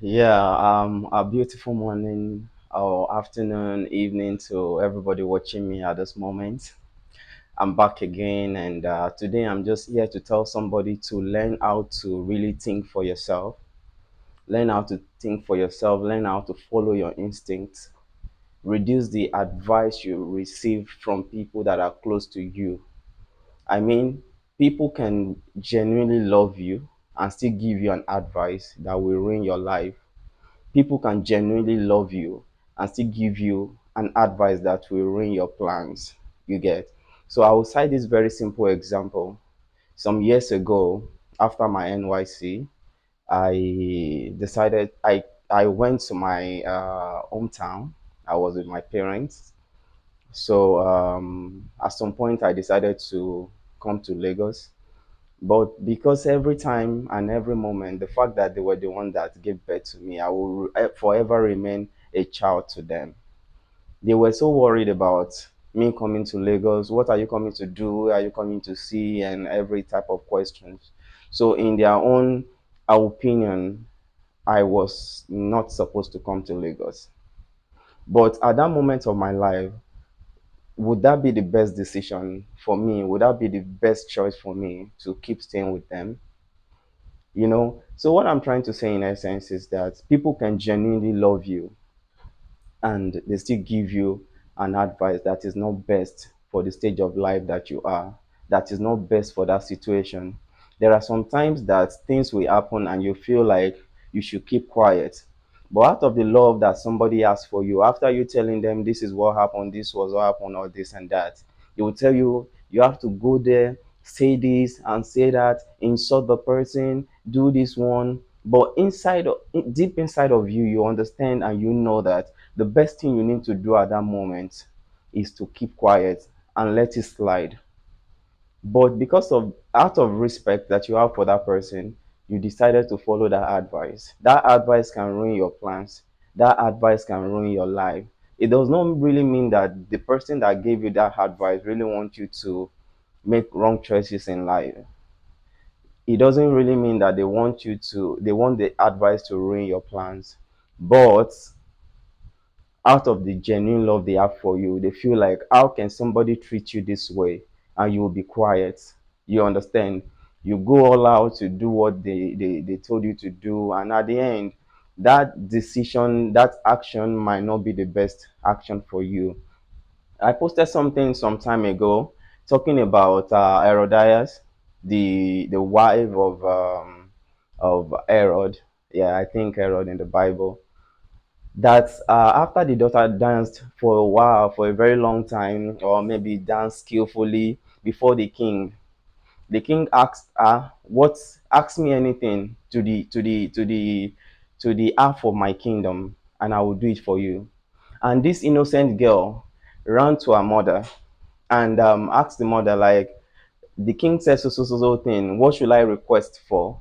A beautiful morning or afternoon, evening to everybody watching me at this moment. I'm back again, and today I'm just here to tell somebody to learn how to really think for yourself. Learn how to think for yourself, learn how to follow your instincts, reduce the advice you receive from people that are close to you. I mean, people can genuinely love you and still give you an advice that will ruin your life. People can genuinely love you and still give you an advice that will ruin your plans. You get. So I will cite this very simple example. Some years ago, after my NYC, I went to my hometown. I was with my parents. So at some point, I decided to come to Lagos. But because every time and every moment, the fact that they were the one that gave birth to me, I will forever remain a child to them. They were so worried about me coming to Lagos. What are you coming to do? Where are you coming to see? And every type of questions. So, in their own opinion, I was not supposed to come to Lagos. But at that moment of my life, would that be the best decision for me? Would that be the best choice for me to keep staying with them? So what I'm trying to say in essence is that people can genuinely love you and they still give you an advice that is not best for the stage of life that you are, that is not best for that situation. There are some times that things will happen and you feel like you should keep quiet. But out of the love that somebody has for you, after you telling them this is what happened, this was what happened, or this and that, they will tell you you have to go there, say this and say that, insult the person, do this one. But deep inside of you, you understand and you know that the best thing you need to do at that moment is to keep quiet and let it slide. But because of out of respect that you have for that person, you decided to follow that advice. That advice can ruin your plans. That advice can ruin your life. It does not really mean that the person that gave you that advice really wants you to make wrong choices in life. It doesn't really mean that they want the advice to ruin your plans. But out of the genuine love they have for you, they feel like, how can somebody treat you this way and you will be quiet? You understand? You go all out to do what they told you to do, and at the end, that decision, that action might not be the best action for you. I posted something some time ago talking about Herodias, the wife of Herod. Yeah, I think Herod in the Bible, that after the daughter danced for a while, for a very long time, or maybe danced skillfully before the king asked her, "What? Ask me anything to the half of my kingdom, and I will do it for you." And this innocent girl ran to her mother and asked the mother, like, the king said so thing. What should I request for?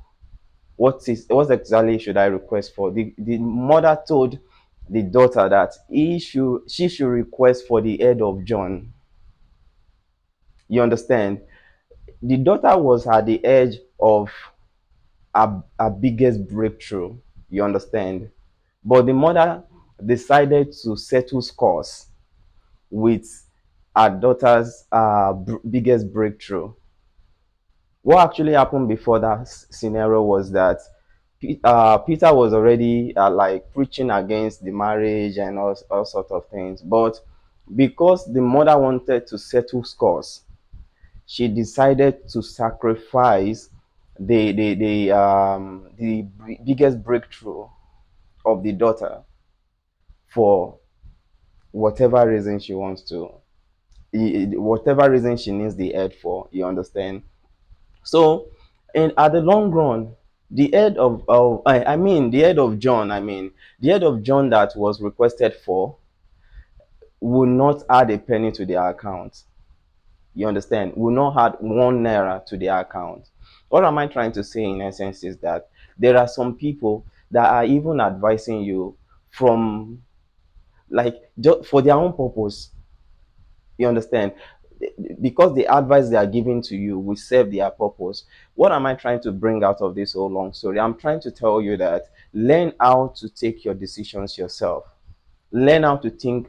What exactly should I request for? The mother told the daughter that she should request for the head of John. You understand? The daughter was at the edge of her biggest breakthrough. You understand? But the mother decided to settle scores with her daughter's biggest breakthrough. What actually happened before that scenario was that Peter was already like preaching against the marriage and all sorts of things. But because the mother wanted to settle scores, she decided to sacrifice the biggest breakthrough of the daughter for whatever reason she wants to, whatever reason she needs the head for. You understand? So, and at the long run, the head of I mean the head of John, the head of John that was requested for will not add a penny to their account. You understand? Will not add 1 naira to their account. What am I trying to say in essence is that there are some people that are even advising you from, like, just for their own purpose. You understand? Because the advice they are giving to you will serve their purpose. What am I trying to bring out of this whole long story? I'm trying to tell you that Learn how to take your decisions yourself. Learn how to think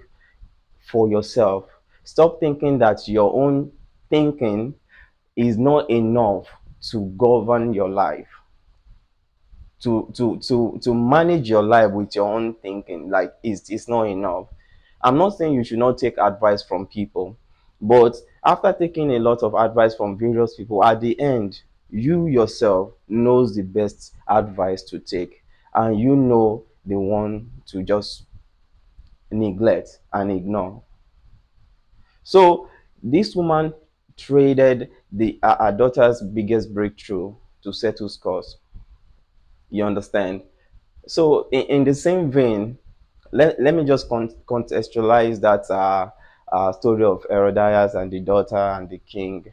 for yourself. Stop thinking that your own thinking is not enough to govern your life, to manage your life with your own thinking. Like it's not enough. I'm not saying you should not take advice from people, but after taking a lot of advice from various people, at the end, you yourself knows the best advice to take, and you know the one to just neglect and ignore. So this woman traded her daughter's biggest breakthrough to settle scores. You understand? So in the same vein, let me just contextualize that story of Herodias and the daughter and the king.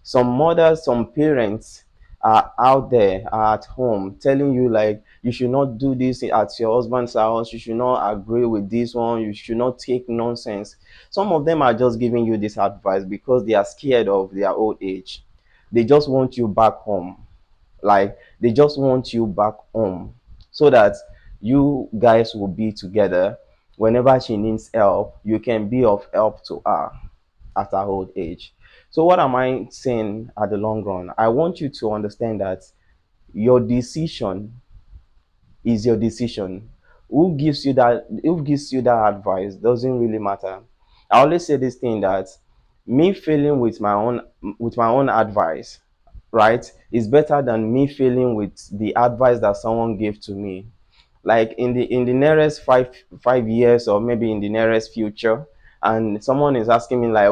Some mothers, some parents are out there, are at home telling you like you should not do this at your husband's house, you should not agree with this one, you should not take nonsense. Some of them are just giving you this advice because they are scared of their old age. They just want you back home. Like they just want you back home so that you guys will be together. Whenever she needs help, you can be of help to her at her old age. So what am I saying at the long run? I want you to understand that your decision is your decision. Who gives you that advice doesn't really matter. I always say this thing that me failing with my own advice, right, is better than me failing with the advice that someone gave to me. Like in the nearest five years, or maybe in the nearest future, and someone is asking me like,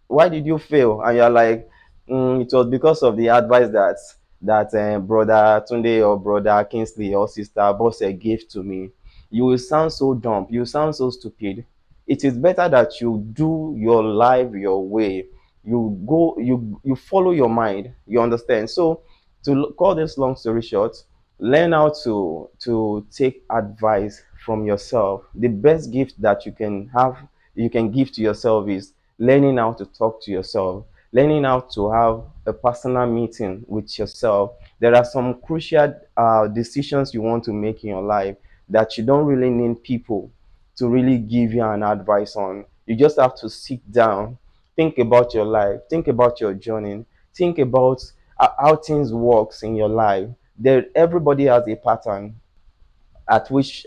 why did you fail? And you're like, it was because of the advice that brother Tunde or brother Kingsley or sister Bose gave to me. You will sound so dumb, you sound so stupid. It is better that you do your life your way. You follow your mind. You understand? So to call this long story short, learn how to take advice from yourself. The best gift that you can give to yourself is learning how to talk to yourself, learning how to have a personal meeting with yourself. There are some crucial decisions you want to make in your life that you don't really need people to really give you an advice on. You just have to sit down, think about your life, think about your journey, think about how things works in your life. There, everybody has a pattern at which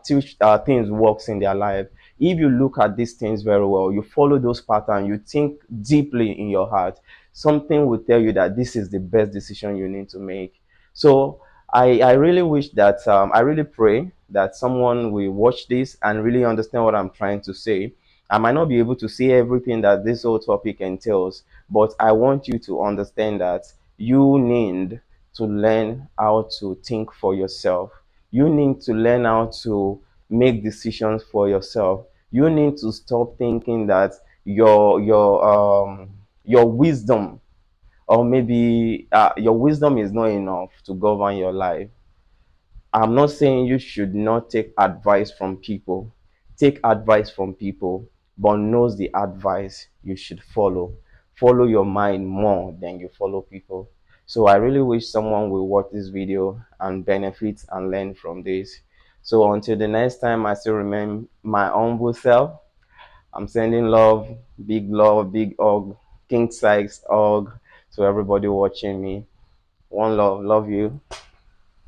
things works in their life. If you look at these things very well, you follow those patterns, you think deeply in your heart, something will tell you that this is the best decision you need to make. So I really wish that I really pray that someone will watch this and really understand what I'm trying to say. I might not be able to say everything that this whole topic entails, but I want you to understand that you need to learn how to think for yourself. You need to learn how to make decisions for yourself. You need to stop thinking that your wisdom, or maybe your wisdom is not enough to govern your life. I'm not saying you should not take advice from people. Take advice from people, but knows the advice you should follow. Follow your mind more than you follow people. So I really wish someone will watch this video and benefit and learn from this. So until the next time, I still remain my humble self. I'm sending love, big hug, king size hug to everybody watching me. One love, love you.